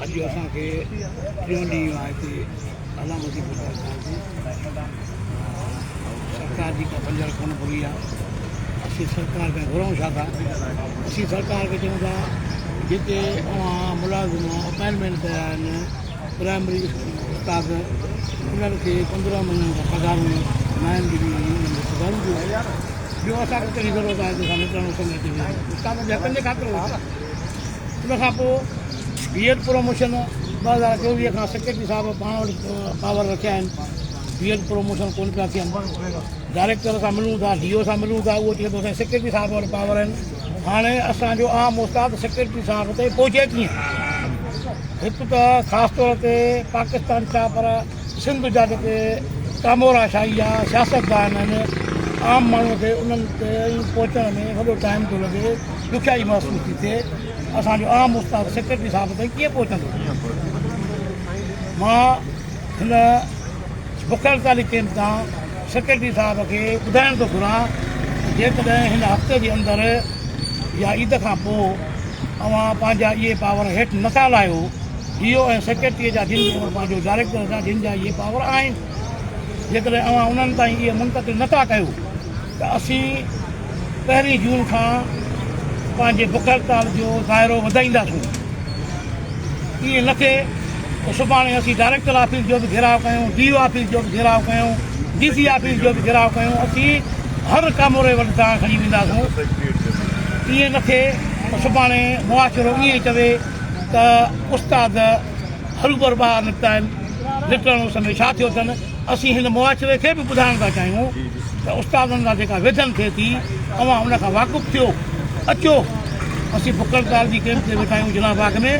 अॼु असांखे टियों ॾींहुं आहे हिते अलामती सरकार जी का बंजर कोन भुली आहे। असीं सरकार खां घुरूं छा था, असीं सरकार खे चऊं था जिते मुलाज़िम अपॉइंटमेंट कया आहिनि प्राइमरी उस्ताद उन्हनि खे 15 महीननि खां पघारूं न आहिनि पघारूं थियूं। ॿियो असांखे कहिड़ी ज़रूरत आहे त असां निकिरणो समय ते उस्ताद जे हक़नि जे ख़ातिर उनखां पोइ B.Ed प्रोमोशन 2024 खां सेक्रेटरी साहिब पाण वटि पावर रखिया आहिनि। B.Ed प्रोमोशन कोन पिया थियनि, डायरेक्टर सां मिलूं था, DO सां मिलूं था, उहो चए थो असांजे सेक्रेटरी साहिब वटि पावर आहिनि। हाणे असांजो आम उस्ताद सेक्रेटरी साहिब ते पहुचे कीअं? हिकु त ख़ासि तौर ते पाकिस्तान छा पर सिंध जा जेके कामोरा शाही आहे सियासतदान आहिनि, आम माण्हूअ खे उन्हनि ते पहुचण में वॾो टाइम थो लॻे, ॾुखियाई महसूस थी थिए। असांजो आम उस्ताद सेक्रेटरी साहिब ताईं कीअं पहुचंदो? मां हिन बुख हड़ताली कैंप तां सेक्रेटरी साहिब खे ॿुधाइण थो घुरां जेकॾहिं हिन हफ़्ते जे अंदरि या ईद खां पोइ अवां पंहिंजा इहे पावर हेठि नथा लाहियो, DO ऐं सेक्रेटरीअ जा जिन पंहिंजो डायरेक्टर जा जिन जा इहे पावर आहिनि, जेकॾहिं अवां उन्हनि ताईं इहे मुंतक़िल नथा कयो त असीं 1 जून खां पंहिंजे बुख हड़ताल जो दाइरो वधाईंदासीं। ईअं न थिए त सुभाणे असीं डायरेक्टर ऑफिस जो बि घेराव कयूं, DO ऑफिस जो बि घेराव कयूं, DC ऑफिस जो बि घेराव कयूं, असीं हर कामोरे वटि तव्हां खणी वेंदासीं। ईअं न थिए त सुभाणे मुआशिरो ईअं चवे त उस्ताद हरूभर ॿाहिरि निकिता आहिनि, निकिरण समय छा थियो अथनि। असीं हिन मुआशिरे खे बि ॿुधाइण था चाहियूं त उस्तादनि सां जेका वेझन थिए थी अवां उनखां वाक़ुफ़ु थियो, अचो असीं बुख हड़ताल जी कैंप ते वेठा आहियूं जलाबाग में,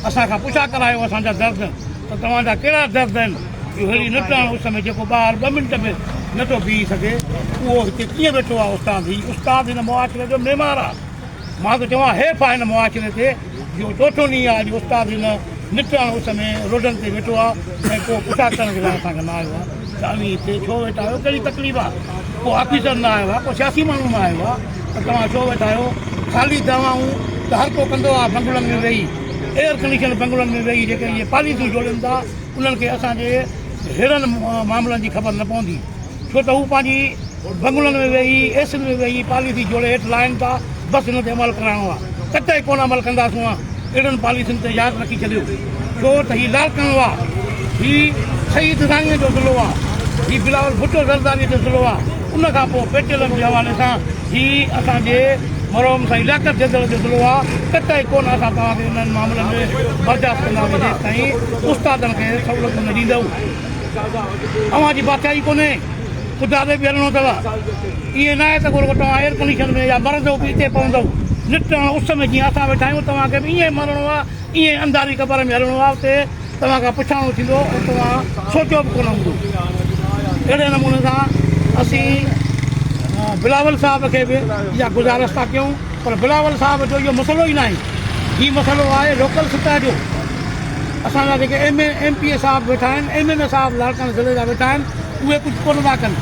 असांखां पुछा करायो असांजा दर्द त तव्हांजा कहिड़ा दर्द आहिनि जो अहिड़ी निकिरण उस में जेको ॿार 2 मिंट में नथो बीह सघे, उहो हिते कीअं वेठो आहे उस्ताद। ही उस्ताद हिन मुआशिरे जो महिमान आहे। मां त चवां हेफ़ आहे हिन मुआशिरे ते जो चोथों ॾींहुं आहे अॼु उस्ताद हिन निकिरण उस में रोडनि ते वेठो आहे ऐं को पुछा करण जे लाइ असांखे न आयो आहे त अवी हिते छो वेठा आहियो, कहिड़ी तकलीफ़ आहे? को ऑफिसर न आयो आहे, को सियासी माण्हू न आयो आहे त तव्हां छो वेठा आहियो? ख़ाली दवाऊं त हर को कंदो आहे बंगलनि में वेही, एयर कंडीशन बंगलनि में वेही जेके इहे पॉलिसियूं जोड़नि था उन्हनि खे असांजे हेड़नि मामलनि जी ख़बर न पवंदी, छो त हू पंहिंजी बंगलनि में वेही एसिन में वेही पॉलिसी जोड़े हेठि लाइनि था, बसि हिन ते अमल कराइणो आहे। कतई कोन अमल कंदासूं अहिड़नि पॉलिसियुनि ते यादि रखी छॾियो, छो त हीउ लालकणो आहे, हीउ शहीद साईंअ जो ज़िलो आहे, हीउ बिलावल भुट्टो ज़रदारी जो ज़िलो आहे। उनखां पोइ पेट्रोलनि जे हवाले सां हीउ असांजे मरहूम साईं लियाकत जदड़ जो ज़िलो आहे। कतई कोन असां तव्हांखे उन्हनि मामलनि में बर्दाश्त कंदासीं जेसि ताईं उस्तादनि खे सहूलियत न ॾींदव। अव्हां जी बादशाही कोन्हे, ख़ुदा ते बि हलणो अथव। ईअं न आहे त को तव्हां एयर कंडीशन में या मरंदव बि हिते पवंदव, निकिरण उस में जीअं असां वेठा आहियूं तव्हांखे बि ईअं मरणो आहे, ईअं अंधारी क़बर में हलणो आहे। उते तव्हांखां पुछाणो थींदो ऐं तव्हां सोचियो बि कोन हूंदो। अहिड़े नमूने सां असीं बिलावल साहिब खे बि इहा गुज़ारिश था कयूं, पर बिलावल साहिब जो इहो मसइलो ई न आहे, हीउ मसइलो आहे लोकल सतह जो। असांजा जेके MPA साहिब वेठा आहिनि, MNA साहिब लालकान ज़िले जा वेठा आहिनि, उहे कुझु कोन था कनि।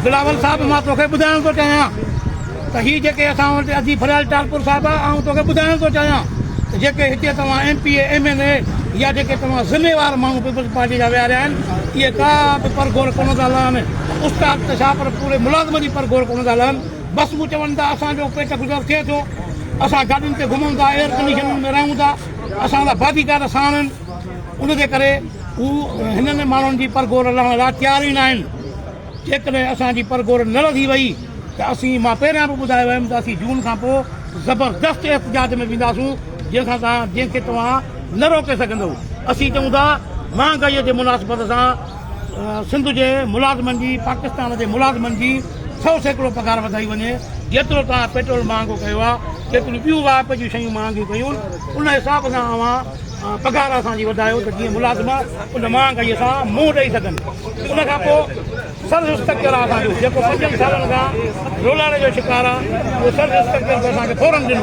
बिलावल साहिब मां तोखे ॿुधाइण थो चाहियां त हीअ जेके असां वटि अजी फरियाल टालपुर साहिब आहे, ऐं तोखे ॿुधाइण थो चाहियां त जेके हिते तव्हां MPA MNA या जेके तव्हां ज़िम्मेवार माण्हू पीपल्स पार्टी जा विहारिया आहिनि, इहे का बि परगोर कोन था लहनि। उस्ताद त छा पर पूरे मुलाज़िम जी परगोर कोन था लहनि। बसि उहे चवनि था असांजो पेट गुज़र थिए थो, असां गाॾियुनि ते घुमूं था, एयर कंडीशननि में रहूं था, असांजा बादीकार साण आहिनि, उनजे करे हू हिननि माण्हुनि जी परगोर लहण लाइ तयारु ई न आहिनि। जेकॾहिं असांजी परगोर न लधी वई त असीं, मां पहिरियां बि ॿुधायो हुयमि त असीं जून खां पोइ ज़बरदस्त एहतिजाज में वेंदासीं, जंहिंखे तव्हां न रोके सघंदव। असीं चऊं था महांगाईअ जे मुनासिबत सां सिंध जे मुलाज़िमनि जी, पाकिस्तान जे मुलाज़िमनि जी 100% पघार वधाई वञे। जेतिरो तव्हां पेट्रोल महांगो कयो आहे, जेतिरियूं ॿियूं वाप जूं शयूं महांगियूं कयूं, उन हिसाब सां अवां पघार असांजी वधायो त जीअं मुलाज़िम उन महांगाईअ सां मुंहुं ॾेई सघनि। उनखां पोइ सर्व इंस्पेक्टर आहे असांजो, जेको 5 सालनि खां रोलाणे जो शिकार आहे, उहो सर्व इंस्पेक्टर असांखे फौरन ॾिनो।